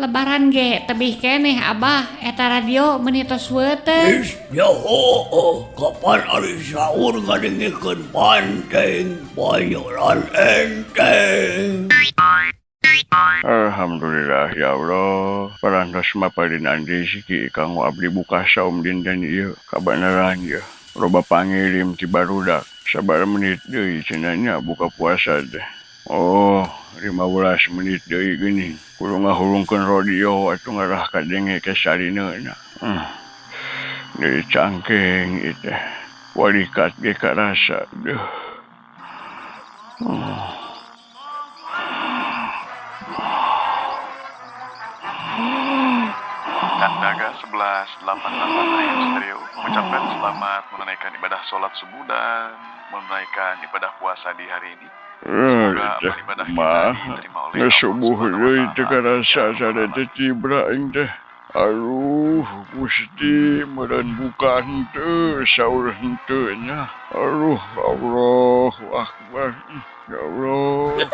Lebaran ge tebih keneh Abah eta radio menitos weuteung. Kapan ari sahur ngadengikeun panteng bayaran enteng. Alhamdulillah ya Allah. Parantos maparin andi siki kanggo abdi buka saum dinten ieu kabeneran ya. Loba pangirim ti barudak. Sabar menit deui cenanya buka puasa teh. Oh, 15 menit deui geuning. Kudu ngahulungkeun radio atuh ngarah ka denge ke sarineuna. Deui cangkeng ieu teh. Walikat ge karasa deuh. Kandaga 1188 ayat stereo mengucapkan selamat menunaikan ibadah sholat subuh dan menunaikan ibadah puasa di hari ini. Semoga amal ibadah kita diterima oleh Allah Subuh Subhanahu deui wa teu Ta'ala. karasa sadete cibra aing teh. Aduh, Gusti meureun buka henteu, saur henteu nya. Aduh, Allahu Akbar. Ya Allah.